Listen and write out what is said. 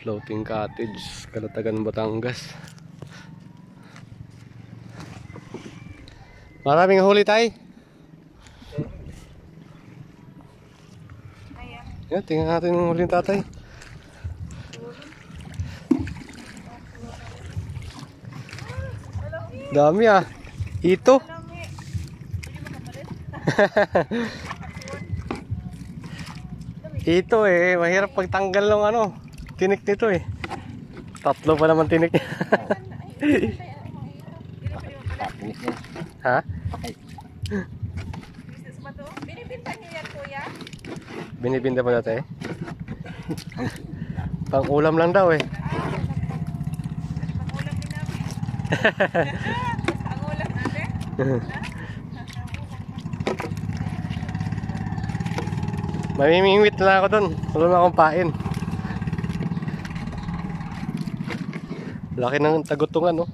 Floating cottage, Calatagan, Batangas. Maraming huli tayo. Yan, tingnan natin yung huli ng tatay. Dami ah. Ito. Ito eh, mahirap pagtanggal ng ano, tinik nito eh. Tatlo pa naman tinik niya. Ha? Binibinta niyo yan, kuya? Binibinta pa dati eh. Pang ulam lang daw eh. Pang-ulam din namin. Pang-ulam natin? Mamimingwit na ako dun. Wala na akong pain. Laki ng tagutungan, no?